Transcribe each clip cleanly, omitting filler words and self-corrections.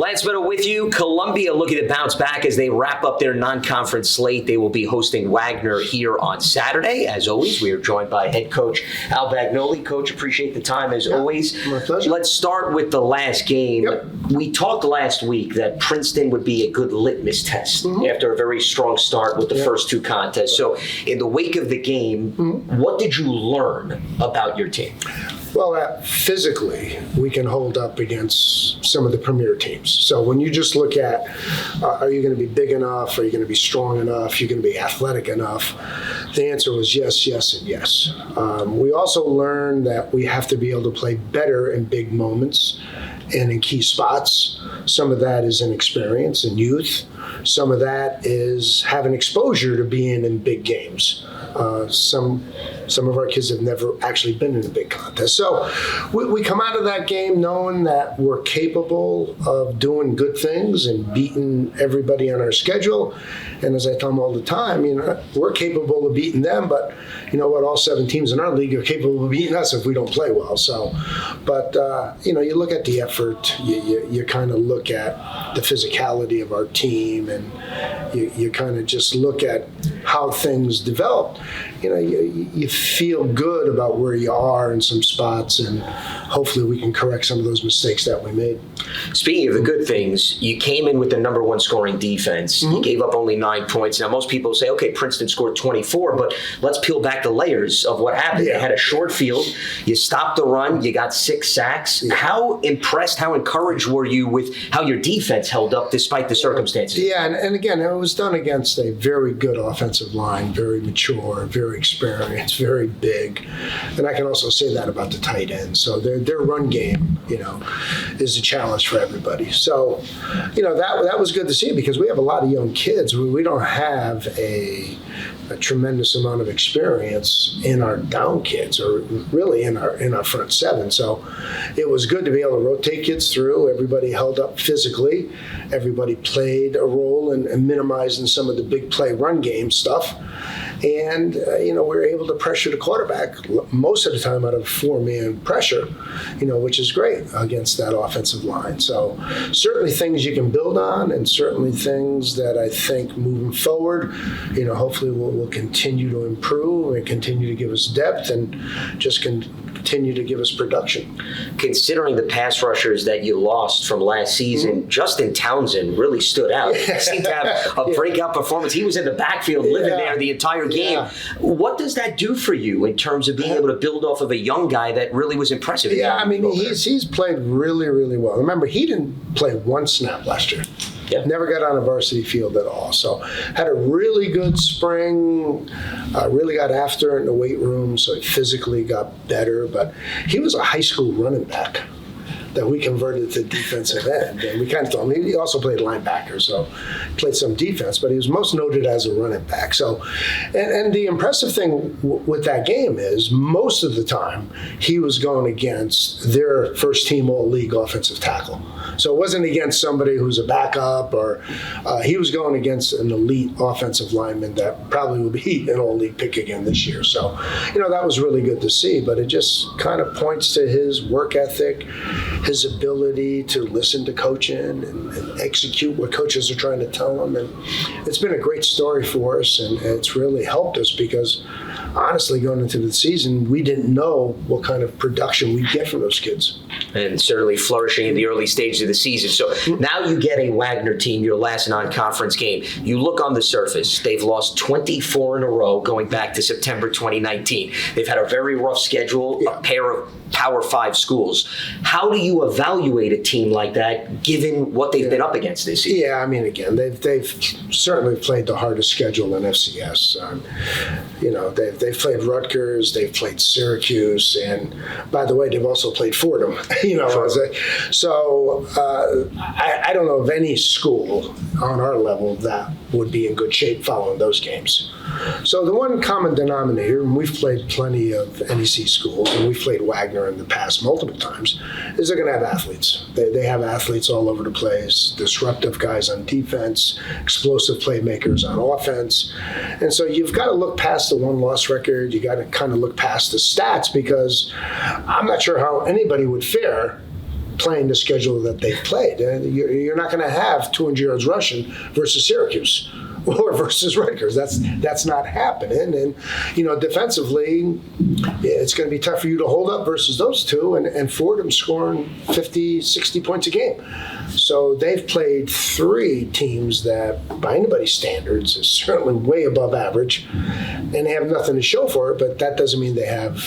Lance Meadow with you. Columbia looking to bounce back as they wrap up their non-conference slate. They will be hosting Wagner here on Saturday. As always, we are joined by head coach Al Bagnoli. Coach, appreciate the time as always. My pleasure. Let's start with the last game. Yep. We talked last week that Princeton would be a good litmus test after a very strong start with the first two contests. So in the wake of the game, what did you learn about your team? Well, physically, we can hold up against some of the premier teams. So when you just look at, are you going to be big enough? Are you going to be strong enough? Are you going to be athletic enough? The answer was yes, yes, and yes. We also learned that we have to be able to play better in big moments and in key spots. Some of that is in experience and youth. Some of that is having exposure to being in big games. Some of our kids have never actually been in a big contest. So we come out of that game knowing that we're capable of doing good things and beating everybody on our schedule. And as I tell them all the time, we're capable of beating them, but you know what? All 7 teams in our league are capable of beating us if we don't play well. So, but you look at the effort, you kind of look at the physicality of our team, and you kind of just look at how things developed. You feel good about where you are in some spots, and hopefully we can correct some of those mistakes that we made. Speaking of the good things, you came in with the number 1 scoring defense. You gave up only 9 points. Now, most people say, okay, Princeton scored 24, but let's peel back the layers of what happened. Yeah. They had a short field. You stopped the run. You got 6 sacks. Yeah. How impressed, how encouraged were you with how your defense held up despite the circumstances? Yeah, and again, it was done against a very good offensive line, very mature, very experienced, very big. And I can also say that about the tight end. So their run game, is a challenge for everybody. So, that was good to see because we have a lot of young kids. We don't have a tremendous amount of experience in our down kids, or really in our front 7. So it was good to be able to rotate kids through. Everybody held up physically. Everybody played a role in minimizing some of the big play run game stuff. And, we were able to pressure the quarterback most of the time out of 4-man pressure, which is great against that offensive line. So certainly things you can build on, and certainly things that I think moving forward, hopefully will continue to improve and continue to give us depth and just continue to give us production. Considering the pass rushers that you lost from last season, Justin Townsend really stood out. He seemed to have a breakout performance. He was in the backfield living there the entire game. Yeah. What does that do for you in terms of being able to build off of a young guy that really was impressive? Yeah, I mean, he's played really, really well. Remember, he didn't play 1 snap last year. Yep. Never got on a varsity field at all. So had a really good spring, really got after it in the weight room, so he physically got better. But he was a high school running back that we converted to defensive end. And we kind of told him, he also played linebacker, so played some defense, but he was most noted as a running back. So, and the impressive thing with that game is most of the time he was going against their first team all-league offensive tackle. So it wasn't against somebody who's a backup, or he was going against an elite offensive lineman that probably will be an all-league pick again this year. So, that was really good to see, but it just kind of points to his work ethic, his ability to listen to coaching and execute what coaches are trying to tell him. And it's been a great story for us, and it's really helped us because, honestly, going into the season, we didn't know what kind of production we'd get from those kids. And certainly flourishing in the early stages of the season. So now you get a Wagner team, your last non-conference game. You look on the surface, they've lost 24 in a row going back to September 2019. They've had a very rough schedule, a pair of Power 5 schools. How do you evaluate a team like that given what they've been up against this season? Yeah, I mean, again, they've certainly played the hardest schedule in FCS. They've played Rutgers, they've played Syracuse, and by the way, they've also played Fordham. So I don't know of any school on our level that would be in good shape following those games. So the one common denominator, and we've played plenty of NEC schools, and we've played Wagner in the past multiple times, is they're going to have athletes. They have athletes all over the place, disruptive guys on defense, explosive playmakers on offense. And so you've got to look past the one-loss record. You got to kind of look past the stats, because I'm not sure how anybody would fare playing the schedule that they've played. And you're not going to have 200 yards rushing versus Syracuse or versus Rutgers. That's not happening. And, defensively, it's going to be tough for you to hold up versus those two. And Fordham scoring 50, 60 points a game. So they've played 3 teams that, by anybody's standards, is certainly way above average. And they have nothing to show for it, but that doesn't mean they have,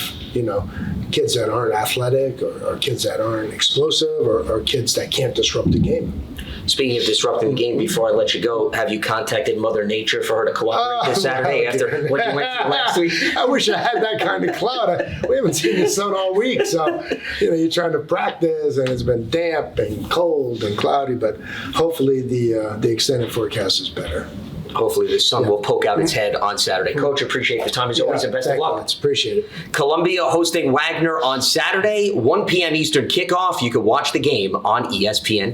kids that aren't athletic or kids that aren't explosive or kids that can't disrupt the game. Speaking of disrupting the game, before I let you go, have you contacted Mother Nature for her to cooperate this Saturday after what you went through last week? I wish I had that kind of cloud. We haven't seen the sun all week, so you're trying to practice, and it's been damp and cold and cloudy. But hopefully, the extended forecast is better. Hopefully the sun will poke out its head on Saturday. Coach, appreciate the time as always, and best of luck. Appreciate it. Columbia hosting Wagner on Saturday, 1 p.m. Eastern kickoff. You can watch the game on ESPN+.